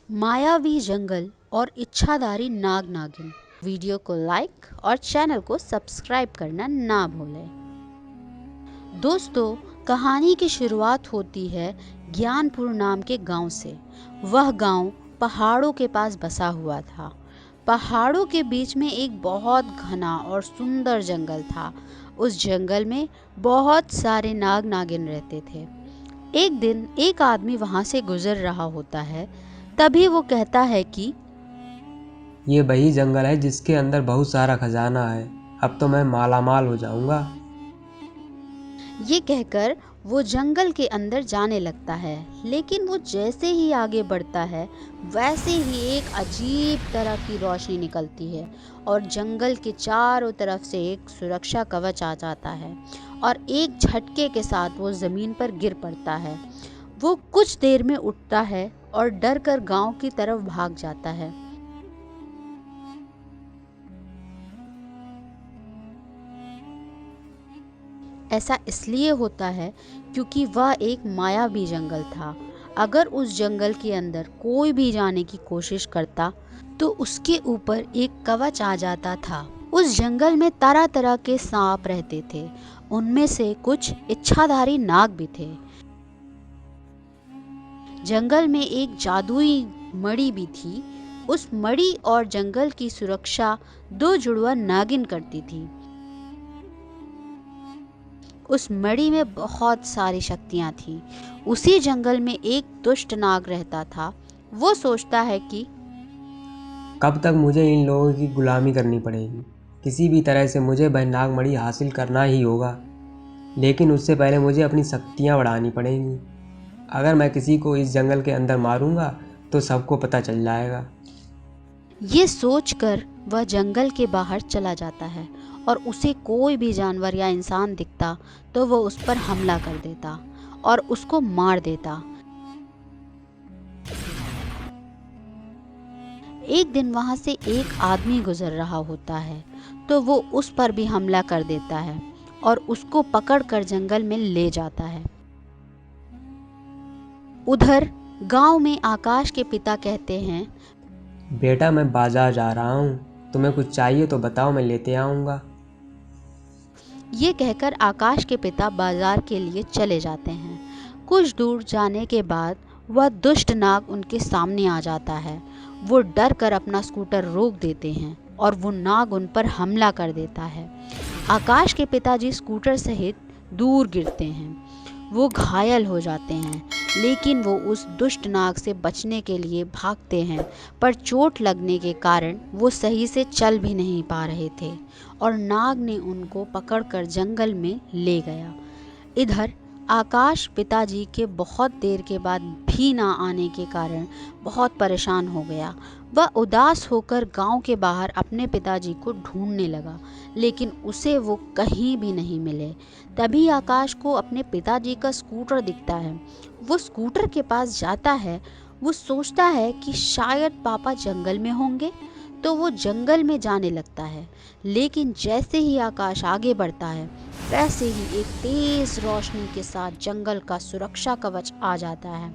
मायावी जंगल और इच्छाधारी नाग नागिन। वीडियो को लाइक और चैनल को सब्सक्राइब करना ना भूलें। दोस्तों, कहानी की शुरुआत होती है ज्ञानपुर नाम के गांव से। वह गांव पहाड़ों के पास बसा हुआ था। पहाड़ों के बीच में एक बहुत घना और सुंदर जंगल था। उस जंगल में बहुत सारे नाग नागिन रहते थे। एक दिन एक आदमी वहां से गुजर रहा होता है। तभी वो कहता है कि ये वही जंगल है जिसके अंदर बहुत सारा खजाना है। अब तो मैं मालामाल हो जाऊंगा। ये कहकर वो जंगल के अंदर जाने लगता है। लेकिन वो जैसे ही आगे बढ़ता है वैसे ही एक अजीब तरह की रोशनी निकलती है और जंगल के चारों तरफ से एक सुरक्षा कवच आ जाता है और एक झटके के साथ वो जमीन पर गिर पड़ता है। वो कुछ देर में उठता है और डर कर गांव की तरफ भाग जाता है। ऐसा इसलिए होता है क्योंकि वह एक मायावी जंगल था। अगर उस जंगल के अंदर कोई भी जाने की कोशिश करता तो उसके ऊपर एक कवच आ जाता था। उस जंगल में तरह तरह के सांप रहते थे। उनमें से कुछ इच्छाधारी नाग भी थे। जंगल में एक जादुई मणि भी थी। उस मणि और जंगल की सुरक्षा दो जुड़वा नागिन करती थी। उस मणि में बहुत सारी शक्तियां थीं। उसी जंगल में एक दुष्ट नाग रहता था। वो सोचता है कि कब तक मुझे इन लोगों की गुलामी करनी पड़ेगी। किसी भी तरह से मुझे वह नागमणि हासिल करना ही होगा। लेकिन उससे पहले मुझे अपनी शक्तियाँ बढ़ानी पड़ेंगी। अगर मैं किसी को इस जंगल के अंदर मारूंगा तो सबको पता चल जाएगा। ये सोचकर वह जंगल के बाहर चला जाता है और उसे कोई भी जानवर या इंसान दिखता तो वो उस पर हमला कर देता और उसको मार देता। एक दिन वहां से एक आदमी गुजर रहा होता है तो वो उस पर भी हमला कर देता है और उसको पकड़कर जंगल में ले जाता है। उधर गांव में आकाश के पिता कहते हैं, बेटा, मैं बाजार जा रहा हूँ। तुम्हें कुछ चाहिए तो बताओ, मैं लेते आऊँगा। ये कहकर आकाश के पिता बाजार के लिए चले जाते हैं। कुछ दूर जाने के बाद वह दुष्ट नाग उनके सामने आ जाता है। वो डर कर अपना स्कूटर रोक देते हैं और वो नाग उन पर हमला कर देता है। आकाश के पिताजी स्कूटर सहित दूर गिरते हैं। वो घायल हो जाते हैं। लेकिन वो उस दुष्ट नाग से बचने के लिए भागते हैं, पर चोट लगने के कारण वो सही से चल भी नहीं पा रहे थे और नाग ने उनको पकड़कर जंगल में ले गया। इधर आकाश पिताजी के बहुत देर के बाद भी ना आने के कारण बहुत परेशान हो गया। वह उदास होकर गांव के बाहर अपने पिताजी को ढूंढने लगा, लेकिन उसे वो कहीं भी नहीं मिले। तभी आकाश को अपने पिताजी का स्कूटर दिखता है। वो स्कूटर के पास जाता है। वो सोचता है कि शायद पापा जंगल में होंगे, तो वो जंगल में जाने लगता है। लेकिन जैसे ही आकाश आगे बढ़ता है वैसे ही एक तेज रोशनी के साथ जंगल का सुरक्षा कवच आ जाता है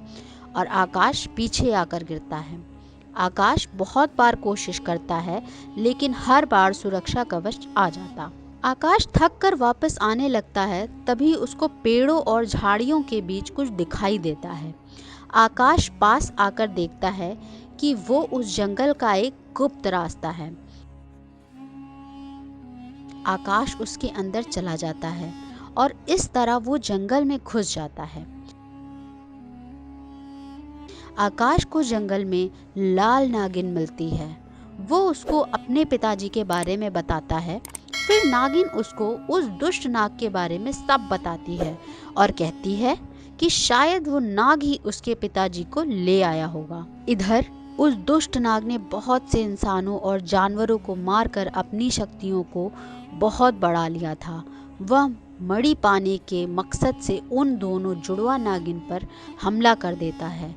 और आकाश पीछे आकर गिरता है। आकाश बहुत बार कोशिश करता है लेकिन हर बार सुरक्षा कवच आ जाता। आकाश थक कर वापस आने लगता है। तभी उसको पेड़ों और झाड़ियों के बीच कुछ दिखाई देता है। आकाश पास आकर देखता है कि वो उस जंगल का एक गुप्त रास्ता है। आकाश उसके अंदर चला जाता है और इस तरह वो जंगल में घुस जाता है। आकाश को जंगल में लाल नागिन मिलती है। वो उसको अपने पिताजी के बारे में बताता है। फिर नागिन उसको उस दुष्ट नाग के बारे में सब बताती है और कहती है कि शायद वो नाग ही उसके पिताजी को ले आया होगा। इधर उस दुष्ट नाग ने बहुत से इंसानों और जानवरों को मारकर अपनी शक्तियों को बहुत बढ़ा लिया था। वह मणि पाने के मकसद से उन दोनों जुड़वा नागिन पर हमला कर देता है।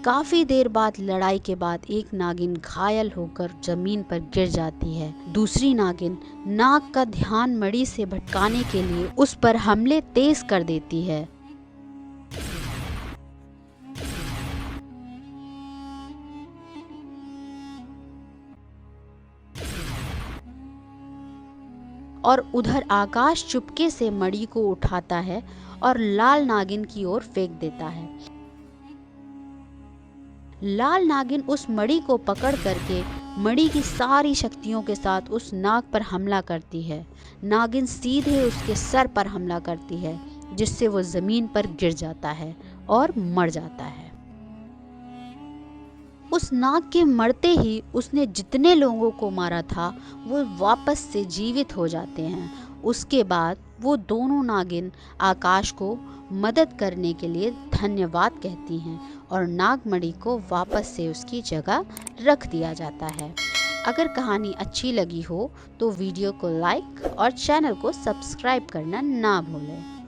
काफी देर बाद लड़ाई के बाद एक नागिन घायल होकर जमीन पर गिर जाती है। दूसरी नागिन नाग का ध्यान मणि से भटकाने के लिए उस पर हमले तेज कर देती है। और उधर आकाश चुपके से मणि को उठाता है और लाल नागिन की ओर फेंक देता है। लाल नागिन उस मणि को पकड़ करके मणि की सारी शक्तियों के साथ उस नाग पर हमला करती है। नागिन सीधे उसके सर पर हमला करती है, जिससे वो जमीन पर गिर जाता है और मर जाता है। उस नाग के मरते ही उसने जितने लोगों को मारा था वो वापस से जीवित हो जाते हैं। उसके बाद वो दोनों नागिन आकाश को मदद करने के लिए धन्यवाद कहती हैं और नागमणि को वापस से उसकी जगह रख दिया जाता है। अगर कहानी अच्छी लगी हो तो वीडियो को लाइक और चैनल को सब्सक्राइब करना ना भूलें।